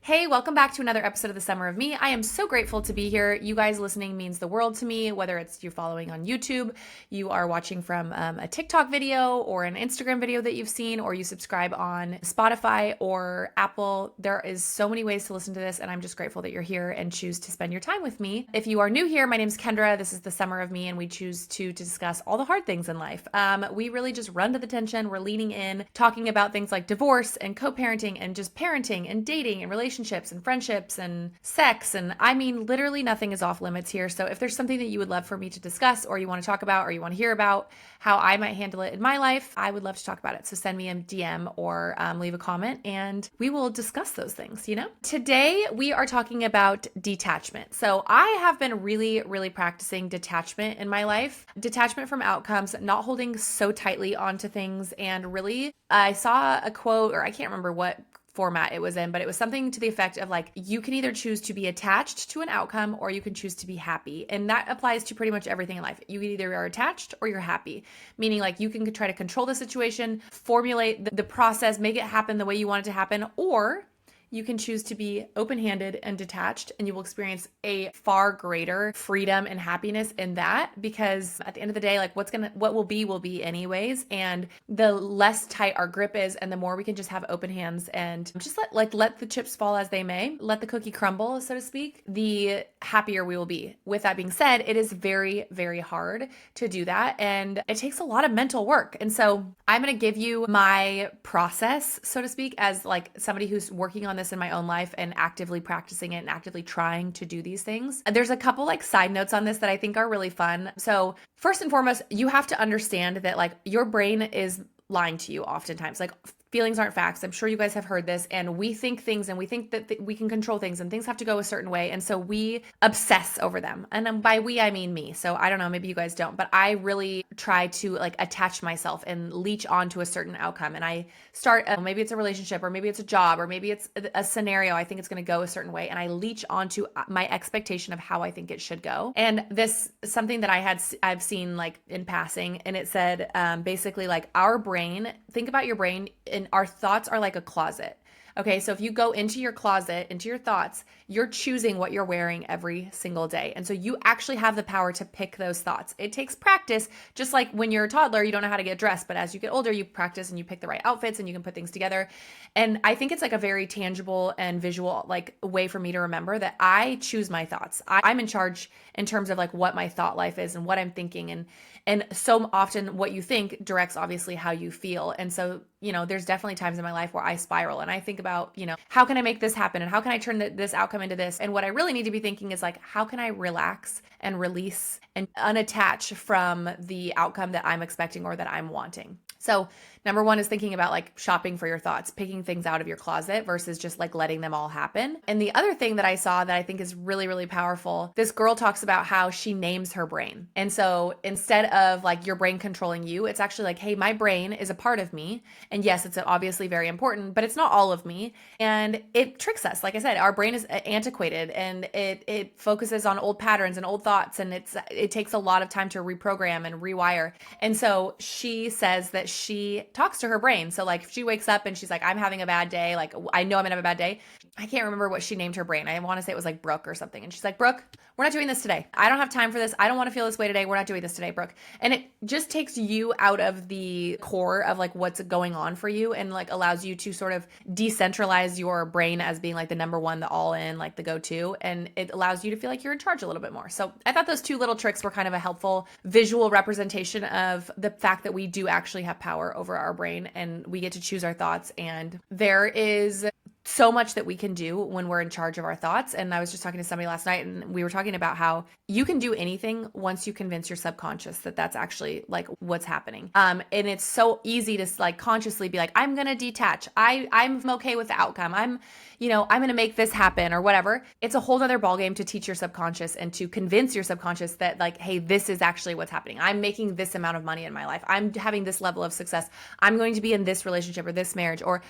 Hey, welcome back to another episode of The Summer of Me. I am so grateful to be here. You guys listening means the world to me, whether it's you following on YouTube, you are watching from a TikTok video or an Instagram video that you've seen, or you subscribe on Spotify or Apple. There is so many ways to listen to this, and I'm just grateful that you're here and choose to spend your time with me. If you are new here, my name's Kendra. This is The Summer of Me, and we choose to discuss all the hard things in life. We really just run to the tension. We're leaning in, talking about things like divorce and co-parenting and just parenting and dating and relationships and friendships and sex. And I mean, literally nothing is off limits here. So if there's something that you would love for me to discuss, or you want to talk about, or you want to hear about how I might handle it in my life, I would love to talk about it. So send me a DM or leave a comment and we will discuss those things, Today we are talking about detachment. So I have been really practicing detachment in my life. Detachment from outcomes, not holding so tightly onto things. And really, I saw a quote, or I can't remember what format it was in, but it was something to the effect of like, you can either choose to be attached to an outcome or you can choose to be happy. And that applies to pretty much everything in life. You either are attached or you're happy, meaning like you can try to control the situation, formulate the process, make it happen the way you want it to happen, or you can choose to be open-handed and detached, and you will experience a far greater freedom and happiness in that, because at the end of the day, like what will be anyways. And the less tight our grip is and the more we can just have open hands and just let the chips fall as they may, let the cookie crumble, so to speak, the happier we will be. With that being said, it is very hard to do that, and it takes a lot of mental work. And so I'm going to give you my process, so to speak, as like somebody who's working on this in my own life and actively practicing it and actively trying to do these things. There's a couple like side notes on this that I think are really fun. So first and foremost, you have to understand that like your brain is lying to you oftentimes. Like, feelings aren't facts. I'm sure you guys have heard this, and we think things and we think that we can control things and things have to go a certain way. And so we obsess over them. And by we, I mean me. So I don't know, maybe you guys don't, but I really try to like attach myself and leech onto a certain outcome. And I start, maybe it's a relationship, or maybe it's a job, or maybe it's a scenario. I think it's going to go a certain way. And I leech onto my expectation of how I think it should go. And this, something that I've seen like in passing, and it said, basically like our brain, think about your brain, and our thoughts are like a closet. Okay, so if you go into your closet, into your thoughts, you're choosing what you're wearing every single day. And so you actually have the power to pick those thoughts. It takes practice, just like when you're a toddler, you don't know how to get dressed, but as you get older, you practice and you pick the right outfits and you can put things together. And I think it's like a very tangible and visual like way for me to remember that I choose my thoughts. I'm in charge in terms of like what my thought life is and what I'm thinking. And so often what you think directs obviously how you feel. And so, there's definitely times in my life where I spiral and I think about, how can I make this happen? And how can I turn this outcome into this? And what I really need to be thinking is like, how can I relax and release and unattach from the outcome that I'm expecting or that I'm wanting? So number one is thinking about like shopping for your thoughts, picking things out of your closet versus just like letting them all happen. And the other thing that I saw that I think is really powerful, this girl talks about how she names her brain. And so instead of like your brain controlling you, it's actually like, hey, my brain is a part of me. And yes, it's obviously very important, but it's not all of me. And it tricks us. Like I said, our brain is antiquated and it focuses on old patterns and old thoughts. And it takes a lot of time to reprogram and rewire. And so she says that she talks to her brain. So like if she wakes up and she's like, I'm having a bad day. Like I know I'm gonna have a bad day. I can't remember what she named her brain. I want to say it was like Brooke or something. And she's like, Brooke, we're not doing this today. I don't have time for this. I don't want to feel this way today. We're not doing this today, Brooke. And it just takes you out of the core of like what's going on for you and like allows you to sort of decentralize your brain as being like the number one, the all in, like the go-to. And it allows you to feel like you're in charge a little bit more. So I thought those two little tricks were kind of a helpful visual representation of the fact that we do actually have power over our brain and we get to choose our thoughts. And there is so much that we can do when we're in charge of our thoughts. And I was just talking to somebody last night and we were talking about how you can do anything once you convince your subconscious that that's actually like what's happening. And it's so easy to like consciously be like, I'm going to detach. I'm okay with the outcome. I'm going to make this happen or whatever. It's a whole other ballgame to teach your subconscious and to convince your subconscious that like, hey, this is actually what's happening. I'm making this amount of money in my life. I'm having this level of success. I'm going to be in this relationship or this marriage, or,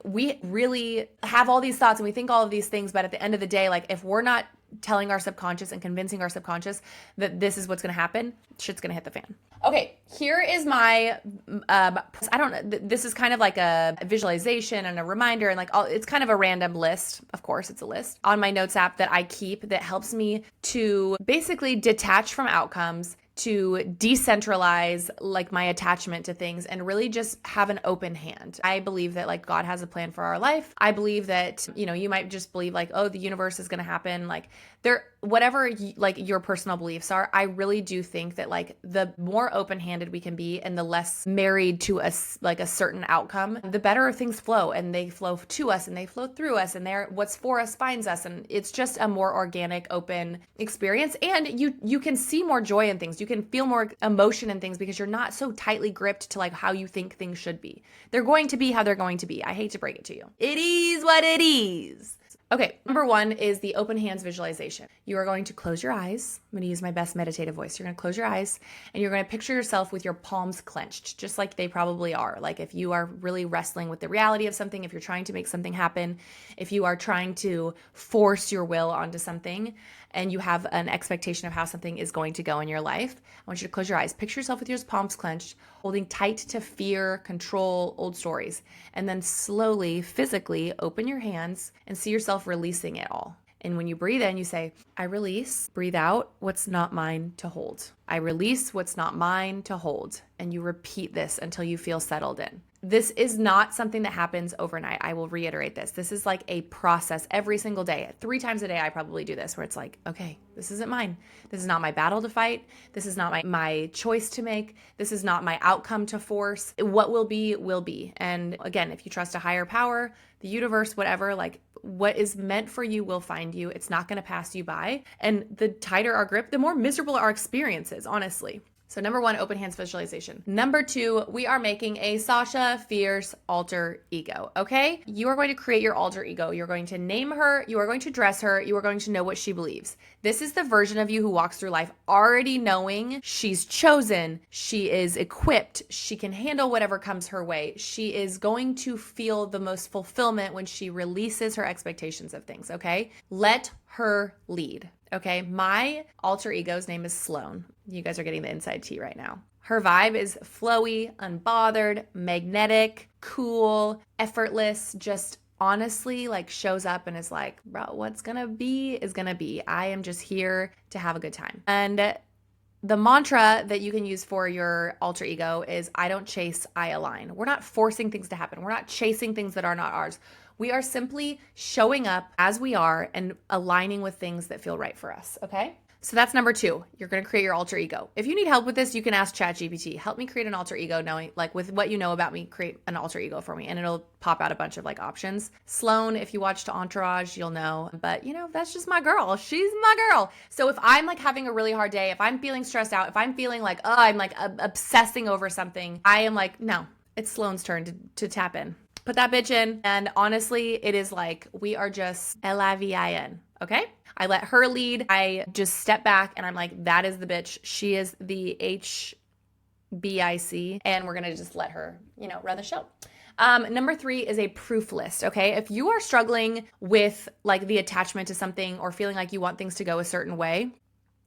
we really have all these thoughts and we think all of these things. But at the end of the day, like if we're not telling our subconscious and convincing our subconscious that this is what's going to happen, shit's going to hit the fan. Okay, here is my, I don't know, this is kind of like a visualization and a reminder and like all, it's kind of a random list. Of course, it's a list on my notes app that I keep that helps me to basically detach from outcomes, to decentralize like my attachment to things and really just have an open hand. I believe that like God has a plan for our life. I believe that, you might just believe like, oh, the universe is going to happen. Like whatever like your personal beliefs are, I really do think that like the more open-handed we can be and the less married to us, like a certain outcome, the better things flow, and they flow to us and they flow through us, and what's for us finds us. And it's just a more organic, open experience. And you can see more joy in things. You can feel more emotion in things because you're not so tightly gripped to like how you think things should be. They're going to be how they're going to be. I hate to break it to you. It is what it is. Okay, number 1 is the open hands visualization. You are going to close your eyes. I'm going to use my best meditative voice. You're going to close your eyes and you're going to picture yourself with your palms clenched, just like they probably are. Like if you are really wrestling with the reality of something, if you're trying to make something happen, if you are trying to force your will onto something and you have an expectation of how something is going to go in your life, I want you to close your eyes. Picture yourself with your palms clenched, holding tight to fear, control, old stories, and then slowly, physically open your hands and see yourself releasing it all. And when you breathe in, you say, I release. Breathe out what's not mine to hold. I release what's not mine to hold. And you repeat this until you feel settled in. This is not something that happens overnight. I will reiterate this. This is like a process every single day. 3 times a day, I probably do this, where it's like, okay, this isn't mine. This is not my battle to fight. This is not my choice to make. This is not my outcome to force. What will be, will be. And again, if you trust a higher power, the universe, whatever, like what is meant for you will find you. It's not going to pass you by. And the tighter our grip, the more miserable our experience is, honestly. So number 1, open hands visualization. Number 2, we are making a Sasha Fierce alter ego, okay? You are going to create your alter ego. You're going to name her. You are going to dress her. You are going to know what she believes. This is the version of you who walks through life already knowing she's chosen, she is equipped, she can handle whatever comes her way. She is going to feel the most fulfillment when she releases her expectations of things, okay? Let her lead. Okay, my alter ego's name is Sloan. You guys are getting the inside tea right now. Her vibe is flowy, unbothered, magnetic, cool, effortless, just honestly like shows up and is like, bro, what's gonna be is gonna be. I am just here to have a good time. And the mantra that you can use for your alter ego is, I don't chase, I align. We're not forcing things to happen. We're not chasing things that are not ours. We are simply showing up as we are and aligning with things that feel right for us, okay? So that's number 2. You're going to create your alter ego. If you need help with this, you can ask ChatGPT. Help me create an alter ego, knowing like with what you know about me, create an alter ego for me, and it'll pop out a bunch of like options. Sloan, if you watched Entourage, you'll know, but that's just my girl. She's my girl. So if I'm like having a really hard day, if I'm feeling stressed out, if I'm feeling like, oh, I'm like obsessing over something, I am like, no, it's Sloan's turn to tap in. Put that bitch in. And honestly, it is like, we are just L-I-V-I-N, okay? I let her lead. I just step back and I'm like, that is the bitch. She is the HBIC. And we're going to just let her, run the show. Number 3 is a proof list, okay? If you are struggling with like the attachment to something or feeling like you want things to go a certain way,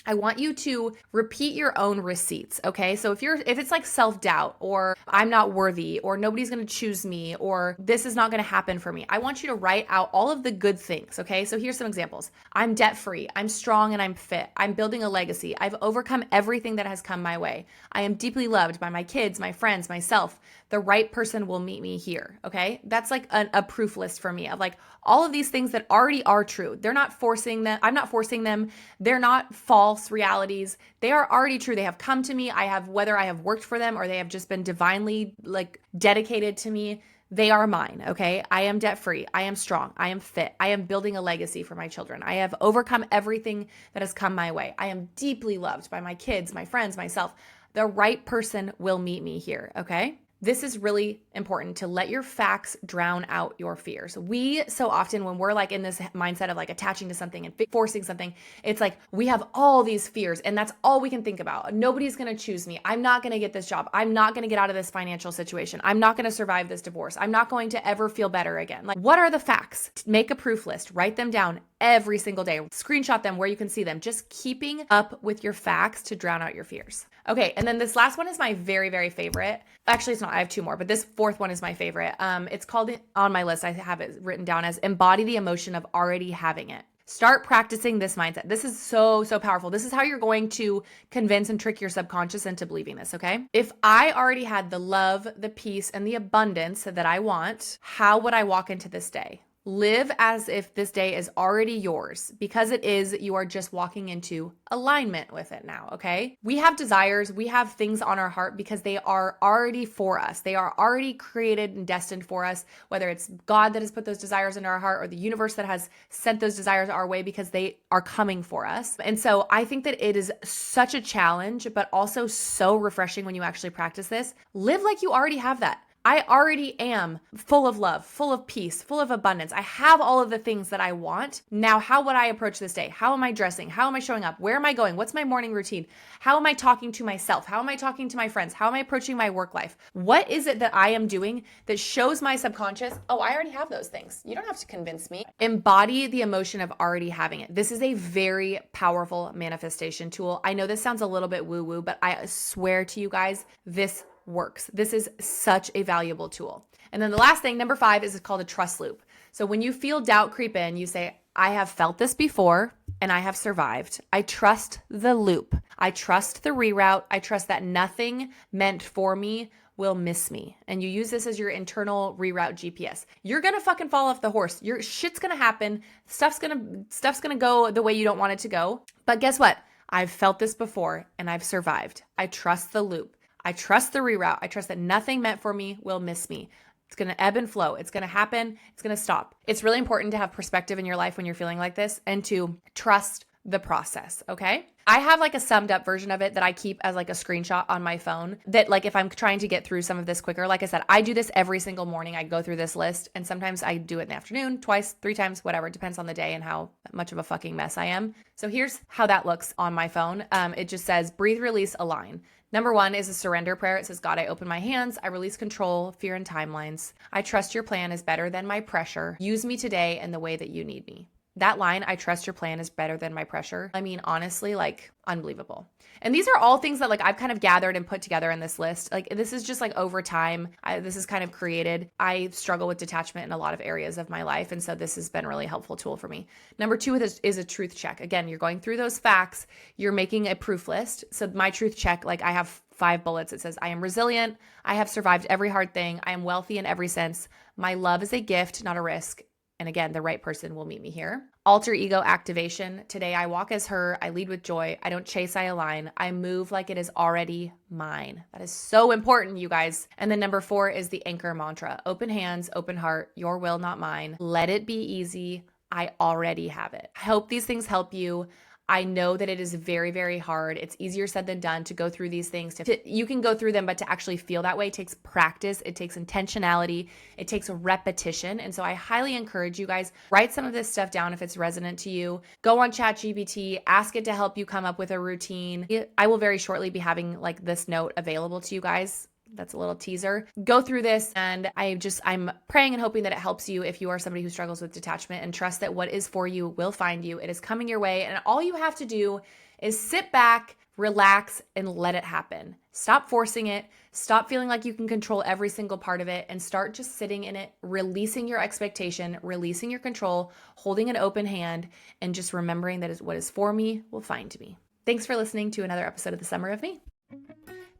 I want you to repeat your own receipts, okay? So if it's like self-doubt or I'm not worthy or nobody's going to choose me or this is not going to happen for me, I want you to write out all of the good things, okay? So here's some examples. I'm debt-free. I'm strong and I'm fit. I'm building a legacy. I've overcome everything that has come my way. I am deeply loved by my kids, my friends, myself. The right person will meet me here, okay? That's like a proof list for me of like all of these things that already are true. They're not forcing them. I'm not forcing them. They're not false realities. They are already true. They have come to me. Whether I have worked for them or they have just been divinely like dedicated to me, they are mine, okay? I am debt-free. I am strong. I am fit. I am building a legacy for my children. I have overcome everything that has come my way. I am deeply loved by my kids, my friends, myself. The right person will meet me here, okay? This is really important to let your facts drown out your fears. We so often, when we're like in this mindset of like attaching to something and forcing something, it's like we have all these fears and that's all we can think about. Nobody's going to choose me. I'm not going to get this job. I'm not going to get out of this financial situation. I'm not going to survive this divorce. I'm not going to ever feel better again. Like, what are the facts? Make a proof list. Write them down every single day. Screenshot them where you can see them. Just keeping up with your facts to drown out your fears. Okay, and then this last one is my very, very favorite. Actually, it's not. I have two more, but this fourth one is my favorite. It's called, on my list, I have it written down as embody the emotion of already having it. Start practicing this mindset. This is so, so powerful. This is how you're going to convince and trick your subconscious into believing this, okay? If I already had the love, the peace, and the abundance that I want, how would I walk into this day? Live as if this day is already yours. Because it is, you are just walking into alignment with it now, okay? We have desires, we have things on our heart because they are already for us. They are already created and destined for us, whether it's God that has put those desires in our heart or the universe that has sent those desires our way because they are coming for us. And so I think that it is such a challenge, but also so refreshing when you actually practice this. Live like you already have that. I already am full of love, full of peace, full of abundance. I have all of the things that I want. Now, how would I approach this day? How am I dressing? How am I showing up? Where am I going? What's my morning routine? How am I talking to myself? How am I talking to my friends? How am I approaching my work life? What is it that I am doing that shows my subconscious, oh, I already have those things. You don't have to convince me. Embody the emotion of already having it. This is a very powerful manifestation tool. I know this sounds a little bit woo-woo, but I swear to you guys, this works. This is such a valuable tool. And then the last thing, number 5, is called a trust loop. So when you feel doubt creep in, you say, I have felt this before and I have survived. I trust the loop. I trust the reroute. I trust that nothing meant for me will miss me. And you use this as your internal reroute GPS. You're going to fucking fall off the horse. Your shit's going to happen. Stuff's going to go the way you don't want it to go. But guess what? I've felt this before and I've survived. I trust the loop. I trust the reroute. I trust that nothing meant for me will miss me. It's going to ebb and flow. It's going to happen. It's going to stop. It's really important to have perspective in your life when you're feeling like this and to trust the process, okay? I have like a summed up version of it that I keep as like a screenshot on my phone that like if I'm trying to get through some of this quicker, like I said, I do this every single morning. I go through this list and sometimes I do it in the afternoon, twice, 3 times, whatever. It depends on the day and how much of a fucking mess I am. So here's how that looks on my phone. It just says breathe, release, align. Number 1 is a surrender prayer. It says, God, I open my hands. I release control, fear, and timelines. I trust your plan is better than my pressure. Use me today in the way that you need me. That line, I trust your plan is better than my pressure. I mean, honestly, like unbelievable. And these are all things that like I've kind of gathered and put together in this list. Like this is just like over time, this is kind of created. I struggle with detachment in a lot of areas of my life. And so this has been a really helpful tool for me. Number 2 is a truth check. Again, you're going through those facts. You're making a proof list. So my truth check, like I have 5 bullets. It says, I am resilient. I have survived every hard thing. I am wealthy in every sense. My love is a gift, not a risk. And again, the right person will meet me here. Alter ego activation. Today I walk as her. I lead with joy. I don't chase, I align. I move like it is already mine. That is so important, you guys. And then number 4 is the anchor mantra. Open hands, open heart, your will, not mine. Let it be easy. I already have it. I hope these things help you. I know that it is very, very hard. It's easier said than done to go through these things. You can go through them, but to actually feel that way takes practice. It takes intentionality. It takes repetition. And so I highly encourage you guys, write some of this stuff down if it's resonant to you. Go on ChatGPT, ask it to help you come up with a routine. I will very shortly be having like this note available to you guys. That's a little teaser. Go through this and I'm praying and hoping that it helps you if you are somebody who struggles with detachment, and trust that what is for you will find you. It is coming your way. And all you have to do is sit back, relax, and let it happen. Stop forcing it. Stop feeling like you can control every single part of it and start just sitting in it, releasing your expectation, releasing your control, holding an open hand, and just remembering that what is for me will find me. Thanks for listening to another episode of The Summer of Me.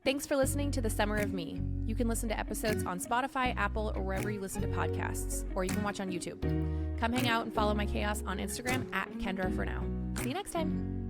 Thanks for listening to The Summer of Me. You can listen to episodes on Spotify, Apple, or wherever you listen to podcasts, or you can watch on YouTube. Come hang out and follow my chaos on Instagram at Kendra for now. See you next time.